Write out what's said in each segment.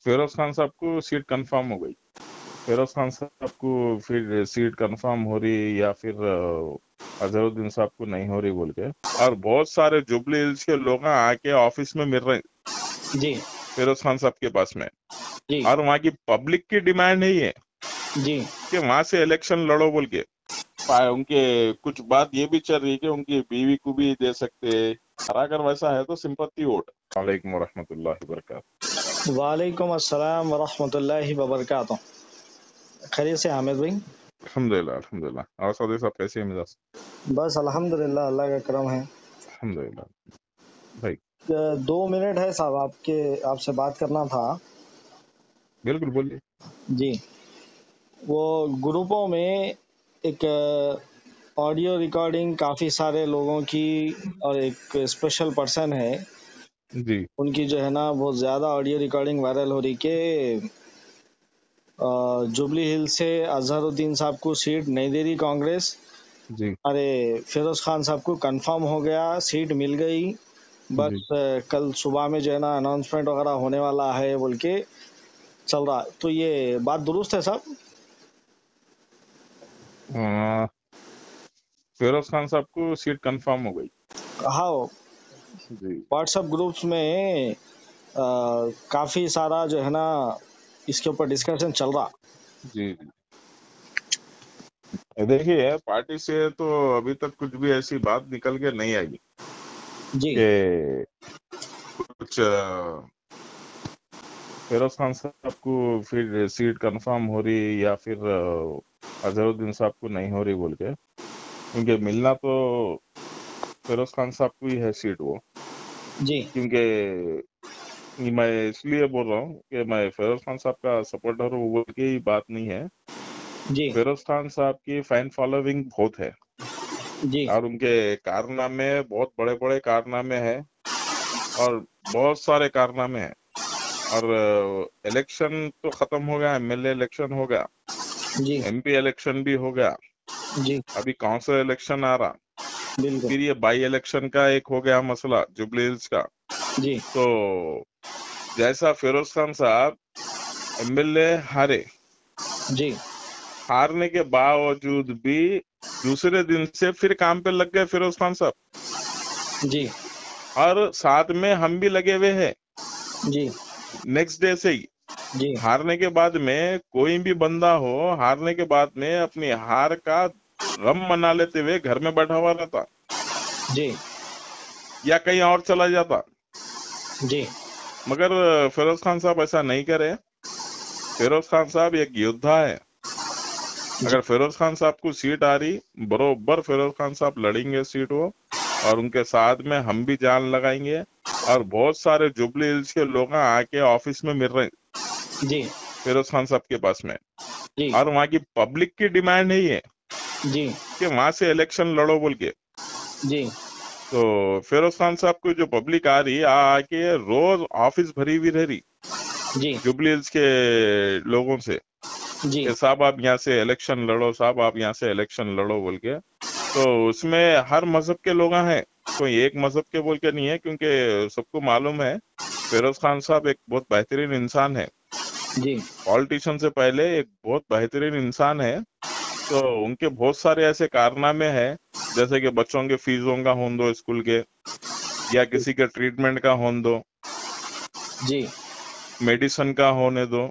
फिरोज खान साहब को seat confirm हो गई। फिरोज खान साहब को फिर सीट कंफर्म हो रही या फिर अजहरुद्दीन साहब को नहीं हो रही बोल के, और बहुत सारे जुबली हिल्स के लोग आके ऑफिस में मिल रहे जी फिरोज खान साहब के पास में, जी और वहाँ की पब्लिक की डिमांड नहीं है जी कि वहां से इलेक्शन लड़ो बोल के। उनके कुछ बात ये भी चल रही है कि उनकी बीवी को भी दे सकते हैं, और अगर वैसा है तो सिंपत्ति वोट। वालेकुम रहमतुल्लाहि वबरकातुहू। वालेकुम अस्सलाम वरहमतुल्लाहि वबरकातुह। खैरियत से हामिद भाई? अल्हम्दुलिल्लाह अल्हम्दुलिल्लाह। और सौदे साहब कैसे हैं मिजाज? बस अल्हम्दुलिल्लाह, अल्लाह का करम है। अल्हम्दुलिल्लाह भाई। 2 मिनट है साहब, आपसे बात करना था। बिल्कुल बोलिए। जी, वो ग्रुपों में एक ऑडियो रिकॉर्डिंग काफ़ी सारे लोगों की, और एक स्पेशल पर्सन है जी उनकी जो है ना बहुत ज़्यादा ऑडियो रिकॉर्डिंग वायरल हो रही कि जुबली हिल से अजहरुद्दीन साहब को सीट नहीं दे रही कांग्रेस। जी अरे, फिरोज खान साहब को कंफर्म हो गया, सीट मिल गई। जी। बस कल सुबह में जो है ना अनाउंसमेंट वगैरह होने वाला है बोल के चल रहा। तो ये बात दुरुस्त है साहब? हाँ, फिरोज खान साहब को सीट कंफर्म हो गई। हाँ, जी व्हाट्सएप ग्रुप्स में काफी सारा जो है ना इसके ऊपर डिस्कशन चल रहा। जी जी। देखिए, पार्टी से तो अभी तक कुछ भी ऐसी बात निकल के नहीं आई जी कि कुछ फिरोज खान साहब को फिर सीट कंफर्म हो रही या फिर अजहरुद्दीन साहब को नहीं हो रही बोल के, क्योंकि मिलना तो फिरोज खान साहब को ही है सीट वो। जी क्योंकि मैं इसलिए बोल रहा हूँ कि मैं फिरोज खान साहब का सपोर्टर हूँ बोल के ही बात नहीं है। जी फिरोज खान साहब की फैन फॉलोइंग बहुत है, जी और उनके कारनामे बहुत बड़े बड़े कारनामे हैं, और बहुत सारे कारनामे हैं। और इलेक्शन तो खत्म हो गया, एमएलए इलेक्शन हो गया, जी एमपी इलेक्शन भी हो गया, जी अभी काउंसिल इलेक्शन आ रहा, बिल्कुल। फिर ये बाई इलेक्शन का एक हो गया मसला जुबली हिल्स का। जी तो जैसा फिरोज खान साहब एमएलए हारे, जी हारने के बावजूद भी दूसरे दिन से फिर काम पे लग गए फिरोज खान साहब, जी और साथ में हम भी लगे हुए हैं जी नेक्स्ट डे से ही। जी हारने के बाद में कोई भी बंदा हो, हारने के बाद में अपनी हार का गम मना लेते हुए घर में बैठा हुआ रहता जी या कहीं और चला जाता, जी मगर फिरोज खान साहब ऐसा नहीं करे। फिरोज खान साहब एक योद्धा है। जी अगर फिरोज खान साहब को सीट आ रही, बरोबर फिरोज खान साहब लड़ेंगे सीट वो, और उनके साथ में हम भी जान लगाएंगे, और बहुत सारे जुबली हिल्स के लोग आके ऑफिस में मिल रहे जी फिरोज खान साहब के पास में, जी और वहाँ की पब्लिक की डिमांड नहीं है जी कि वहां से इलेक्शन लड़ो बोल के। जी तो फिरोज खान साहब को जो पब्लिक आ रही आके रोज ऑफिस भरी हुई रह रही जी जुबली हिल्स के लोगों से जी कि साहब आप यहाँ से इलेक्शन लड़ो, साहब आप यहाँ से इलेक्शन लड़ो बोल के। तो उसमें हर मजहब के लोग हैं, कोई एक मजहब के बोल के नहीं है, क्योंकि सबको मालूम है फिरोज खान साहब एक बहुत बेहतरीन इंसान है, जी पॉलिटिशियन से पहले एक बहुत बेहतरीन इंसान है। तो उनके बहुत सारे ऐसे कारनामे हैं, जैसे कि बच्चों के फीसों का हों दो स्कूल के, या किसी के ट्रीटमेंट का हों दो, जी मेडिसिन का होने दो,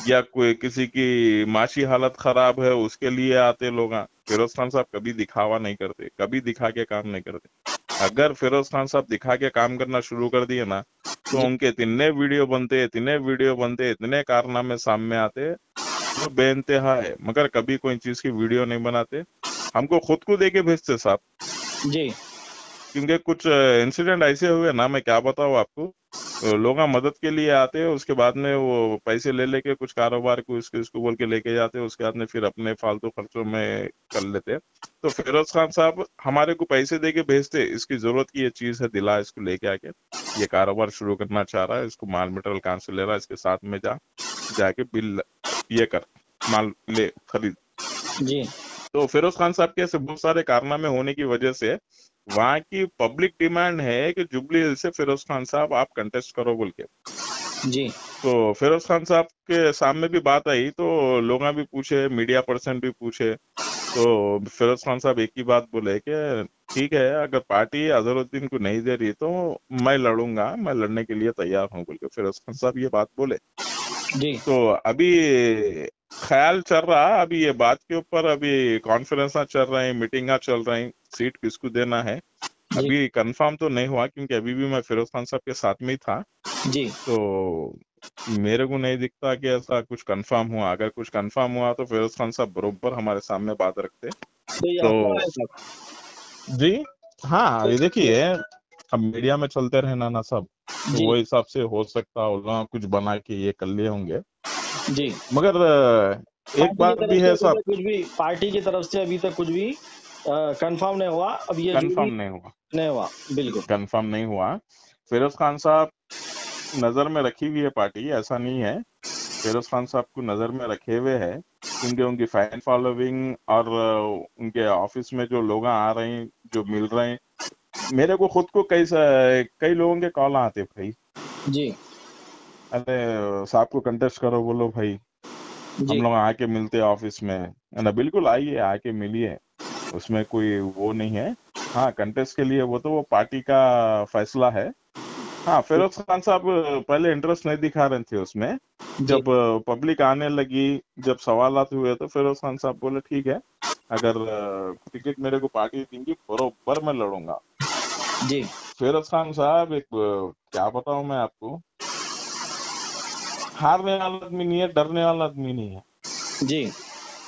या कोई किसी की माशी हालत खराब है उसके लिए आते लोग। फिरोज खान साहब कभी दिखावा नहीं करते, कभी दिखा के काम नहीं करते। अगर फिरोज खान साहब दिखा के काम करना शुरू कर दिए ना, तो जी उनके इतने वीडियो बनते, इतने कारनामे सामने आते जो बेइंतहा है, मगर कभी कोई चीज की वीडियो नहीं बनाते, हमको खुद को देके भेजते साहब। जी क्योंकि कुछ इंसिडेंट ऐसे हुए ना, मैं क्या बताऊँ आपको। लोग मदद के लिए आते हैं, उसके बाद में वो पैसे ले लेके कुछ कारोबार को इसको बोल के लेके जाते हैं, उसके बाद में फिर अपने फालतू खर्चों में कर लेते हैं। तो फिरोज खान साहब हमारे को पैसे दे के भेजते, इसकी जरूरत की ये चीज है, दिला इसको लेके आके, ये कारोबार शुरू करना चाह रहा है, इसको माल मटेरियल कहाँ से ले रहा है, इसके साथ में जाके बिल ये कर, माल ले खरीद। जी तो फिरोज खान साहब के ऐसे बहुत सारे कारनामे होने की वजह से वहाँ की पब्लिक डिमांड है कि जुबली हिल से फिरोज खान साहब आप कंटेस्ट करो बोल के। जी तो फिरोज खान साहब के सामने भी बात आई, तो लोग भी पूछे, मीडिया पर्सन भी पूछे, तो फिरोज खान साहब एक ही बात बोले कि ठीक है, अगर पार्टी अजहरुद्दीन को नहीं दे रही तो मैं लड़ूंगा, मैं लड़ने के लिए तैयार हूँ, बोल के फिरोज खान साहब ये बात बोले। जी तो अभी ख्याल चल रहा, अभी ये बात के ऊपर अभी कॉन्फ्रेंस चल रहे हैं, मीटिंग चल रही, सीट किसको देना है जी अभी कंफर्म तो नहीं हुआ, क्योंकि अभी भी मैं फिरोज खान साहब के साथ में ही था। जी। तो मेरे को नहीं दिखता कि ऐसा कुछ कंफर्म हुआ, अगर कुछ कंफर्म हुआ तो फिरोज खान साहब बरोबर हमारे सामने बात रखते। तो ये अफवाह तो है सब। जी, हाँ, ये देखिए, अब मीडिया में चलते रहे ना सब, तो जी वो हिसाब से हो सकता होगा कुछ बना के ये कर लिए होंगे, जी। मगर एक पार्टी की बात तरफ भी से है अभी साहब, तक कुछ भी, पार्टी की तरफ से अभी तक कुछ भी कंफर्म नहीं हुआ, अब ये जो भी कंफर्म नहीं हुआ, नहीं हुआ। बिल्कुल। कंफर्म नहीं हुआ। फिरोज खान साहब नजर में रखी हुई है पार्टी, ऐसा नहीं है, फिरोज खान साहब को नजर में रखे हुए है, क्योंकि उनकी फैन फॉलोइंग और उनके ऑफिस में जो लोग आ रहे हैं, जो मिल रहे हैं, मेरे को खुद को कई लोगों के कॉल आते भाई, जी अरे साहब को कंटेस्ट करो, बोलो भाई, हम जी लोग आके मिलते हैं ऑफिस में, है ना, बिल्कुल आइए, आके मिलिए, उसमें कोई वो नहीं है। हाँ, कंटेस्ट के लिए वो तो वो पार्टी का फैसला है। हाँ, फिरोज खान साहब पहले इंटरेस्ट नहीं दिखा रहे थे उसमें, जी जब पब्लिक आने लगी, जब सवालात हुए, तो फिरोज खान साहब बोले ठीक है, अगर टिकट मेरे को पार्टी देंगी बरोबर मैं लड़ूंगा। जी फिरोज खान साहब एक क्या बताऊं मैं आपको, हारने वाला आदमी नहीं है, डरने वाला आदमी नहीं है। जी।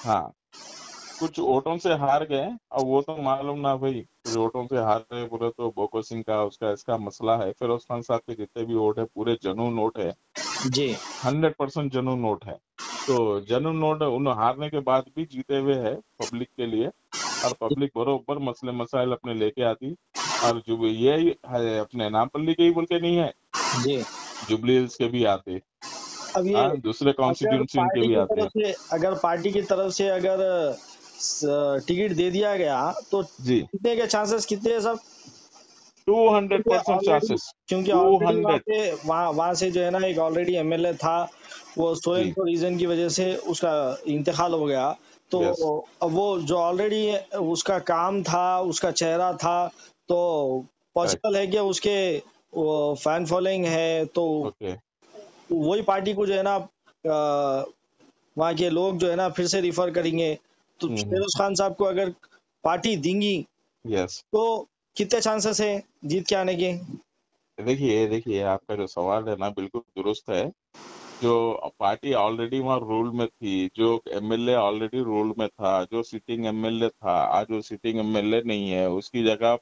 हाँ, कुछ वोटों से हार गए, और वो तो मालूम ना भाई, कुछ वोटों से हार गए बोले तो बोको सिंह का उसका इसका मसला है, फिरोज खान साहब के जितने भी वोट है पूरे जनून वोट है, जी 100% जनून नोट है। तो जनून नोट उन हारने के बाद भी जीते हुए है पब्लिक के लिए, और पब्लिक बरोबर मसले मसाइल अपने लेके आती, और जो ये है अपने नामपल्ली के ही बोल के नहीं है, जी। जुबली हिल्स के भी आते, अब ये, हाँ, दूसरे अगर कॉन्स्टिट्यूंसी के पार्टी भी की आते। तरफ से अगर पार्टी की तरफ से अगर टिकट दे दिया गया तो जी, जीतने के चांसेस कितने हैं सब? 200% चांसेस, क्योंकि ऑलरेडी वहाँ 200। पे वहाँ वहाँ से जो है ना एक ऑलरेडी एमएलए था, वो so and ji, so reason की वजह से उसका इंतकाल हो गया। तो यस, अब वो जो ऑलरेडी उसका काम था, उसका चेहरा था, तो करेक्ट, पॉसिबल है कि उसके वो फैन फॉलोइंग है, तो ओके, वही पार्टी को जो है ना वहाँ के लोग जो है ना फिर से रिफर करेंगे। तो फिरोज खान साहब को अगर पार्टी देंगी यस। तो कितने चांसेस है जीत के आने के? देखिए देखिए, आपका जो सवाल है ना बिल्कुल दुरुस्त है। जो पार्टी ऑलरेडी वहाँ रूल में थी, जो एमएलए ऑलरेडी रूल में था, जो सिटिंग एमएलए था, आज वो सिटिंग एमएलए नहीं है, उसकी जगह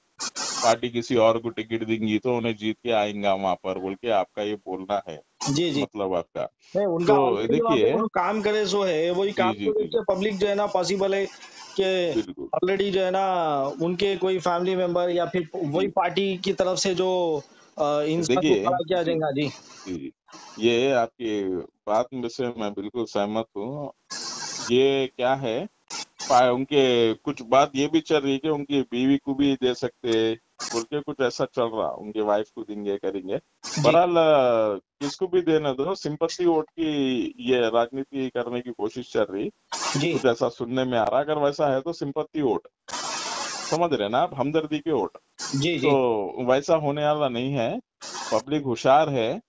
पार्टी किसी और को टिकट देंगी तो उन्हें जीत के आएंगा वहां पर, बोल के आपका ये बोलना है, जी जी। मतलब आपका। नहीं, उनका तो ऑलरेडी वहाँ पे देखिए, जो काम करे सो है, वही जी काम जी को देख जी, के पब्लिक जो है ना पॉसिबल है कि बिल्कुल, ऑलरेडी जो है ना उनके कोई फैमिली मेंबर या फिर वही जी, पार्टी की तरफ से जो इंसान को देखिए, खड़ा किया जी जाएगा। जी जी, ये आपकी बात में से मैं बिल्कुल सहमत हूँ। ये क्या है, उनके कुछ बात ये भी चल रही है कि उनकी बीवी को भी दे सकते हैं, बोल के कुछ ऐसा चल रहा, उनके वाइफ को देंगे करेंगे। जी बहरहाल किसको भी देने दो, सिंपथी वोट की ये राजनीति करने की कोशिश चल रही, जी कुछ ऐसा सुनने में आ रहा, अगर वैसा है तो सिंपथी वोट, समझ रहे ना आप, हमदर्दी के वोट। जी जी तो वैसा होने वाला नहीं है, पब्लिक होशियार है,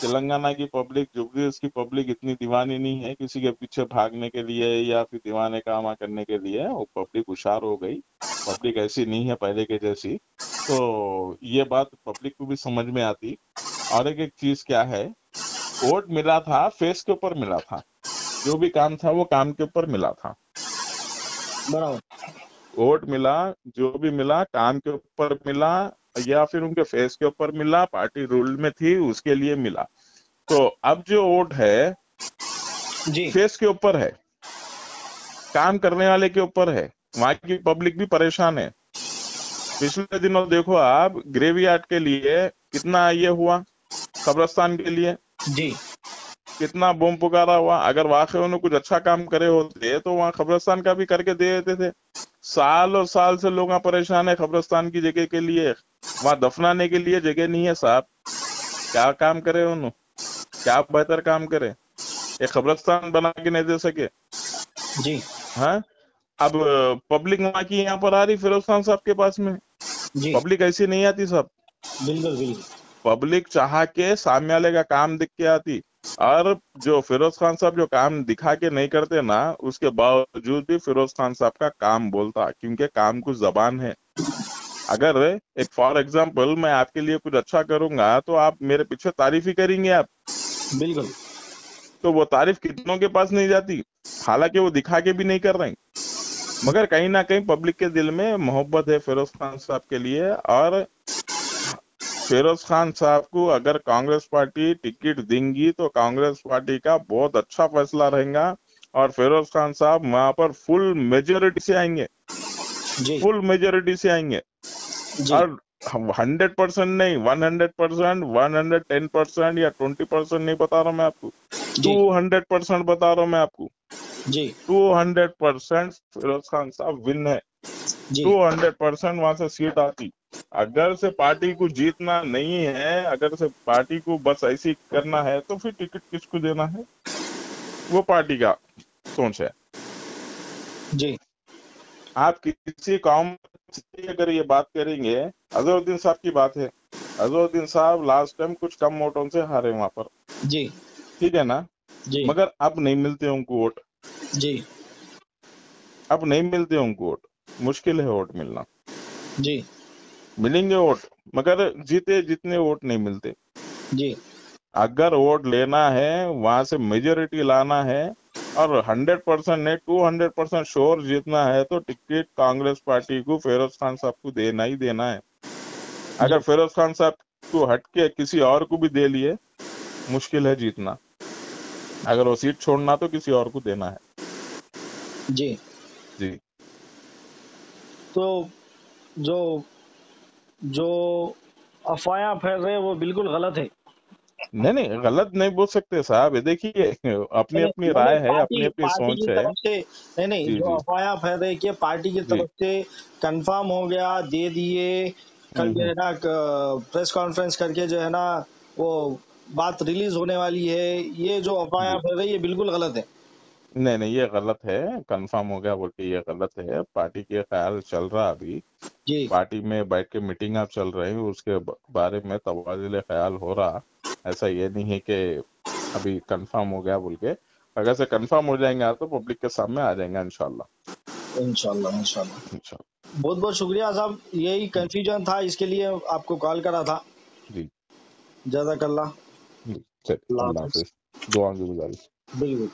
तेलंगाना की पब्लिक, जुबली हिल्स की पब्लिक इतनी दीवानी नहीं है किसी के पीछे भागने के लिए या फिर दीवाने कामा करने के लिए, वो पब्लिक होशियार हो गई, पब्लिक ऐसी नहीं है पहले के जैसी। तो ये बात पब्लिक को भी समझ में आती। और एक एक चीज क्या है, वोट मिला था फेस के ऊपर मिला था, जो भी काम था वो काम के ऊपर मिला था, बराबर। वोट मिला, जो भी मिला काम के ऊपर मिला, या फिर उनके फेस के ऊपर मिला, पार्टी रूल में थी उसके लिए मिला। तो अब जो वोट है जी फेस के ऊपर है, काम करने वाले के ऊपर है, वहां की पब्लिक भी परेशान है। पिछले दिनों देखो आप, ग्रेवयार्ड के लिए कितना ये हुआ, कब्रिस्तान के लिए जी कितना बम पुकारा हुआ, अगर वाकई उन्होंने कुछ अच्छा काम करे होते तो वहां कब्रिस्तान का भी करके दे देते थे। साल और साल से लोग वहां परेशान है कब्रिस्तान की जगह के लिए, वहां दफनाने के लिए जगह नहीं है साहब, क्या काम करे उन्होंने, क्या बेहतर काम करे? एक कब्रिस्तान बना के नहीं दे सके? जी हाँ, अब पब्लिक वहां की यहाँ पर आ रही फिरोज खान साहब के पास में। जी पब्लिक ऐसी नहीं आती साहब। बिल्कुल बिल्कुल। पब्लिक चाह के सामने वाले का काम दिख के आती। और जो फिरोज खान साहब जो काम दिखा के नहीं करते ना, उसके बावजूद भी फिरोज खान साहब का काम बोलता, क्योंकि काम कुछ जबान है। अगर एक फॉर एग्जाम्पल मैं आपके लिए कुछ अच्छा करूंगा तो आप मेरे पीछे तारीफ ही करेंगे आप। बिल्कुल तो वो तारीफ कितनों के पास नहीं जाती, हालांकि वो दिखा के भी नहीं कर रहे हैं, मगर कहीं ना कहीं पब्लिक के दिल में मोहब्बत है फिरोज खान साहब के लिए। और फिरोज खान साहब को अगर कांग्रेस पार्टी टिकट देंगी तो कांग्रेस पार्टी का बहुत अच्छा फैसला रहेगा, और फिरोज खान साहब वहां पर फुल मेजोरिटी से आएंगे, जी फुल मेजोरिटी से आएंगे। जी और 100% नहीं, 100%, 110% या 20% नहीं बता रहा हूँ मैं आपको, जी 200% बता रहा हूँ मैं आपको। जी 200% फिरोज खान साहब विन है। जी 200% वहां से सीट आती। अगर से पार्टी को जीतना नहीं है, अगर से पार्टी को बस ऐसी करना है, तो फिर टिकट किसको देना है, वो पार्टी का सोच है। जी आप किसी कौम से अगर ये बात करेंगे, अजहरुद्दीन साहब की बात है, अजहरुद्दीन साहब लास्ट टाइम कुछ कम वोटों से हारे वहां पर, जी ठीक है ना, जी मगर अब नहीं मिलते उनको वोट, जी अब नहीं मिलते उनको वोट, मुश्किल है वोट मिलना। जी मिलेंगे वोट, मगर जीते जितने वोट नहीं मिलते। जी अगर वोट लेना है, वहां से मेजोरिटी लाना है, और 100% नहीं 200% श्योर जीतना है, तो टिकट कांग्रेस पार्टी को फिरोज खान साहब को देना ही देना है। अगर जी फिरोज खान साहब को हटके किसी और को भी दे लिए, मुश्किल है जीतना। अगर वो सीट छोड़ना तो किसी और को देना है। जी जी तो जो जो अफवाहें फैल रहे हैं वो बिल्कुल गलत है। नहीं नहीं, गलत नहीं बोल सकते साहब, ये देखिए अपनी नहीं अपनी नहीं, राय है, अपनी पार्टी अपनी पार्टी सोच की है। तरफ से नहीं नहीं, जी जो जी अफवाहें फैल रही है कि पार्टी की जी। तरफ से कंफर्म हो गया, दे दिए, कल जो हम्म। है ना प्रेस कॉन्फ्रेंस करके जो है ना वो बात रिलीज होने वाली है, ये जो अफवाहें जी, फैल रही है बिल्कुल गलत है। नहीं नहीं, ये गलत है, कंफर्म हो गया बोल के ये गलत है। पार्टी के ख्याल चल रहा अभी, जी पार्टी में बैठ के मीटिंग आप चल रही है, उसके बारे में तबादले ख्याल हो रहा। ऐसा ये नहीं है कि अभी कंफर्म हो गया बोल के। अगर से कंफर्म हो जाएंगे तो पब्लिक के सामने आ जाएंगे इंशाल्लाह। इंशाल्लाह इंशाल्लाह। इंशाल्लाह। बहुत बहुत शुक्रिया साहब, यही कंफ्यूजन था, इसके लिए आपको कॉल करा था। जी जज़ाकल्लाह। जी। चलिए, अल्लाह अल्लाह हाफिज। हाफिज। दुआ की गुजारिश। बिल्कुल।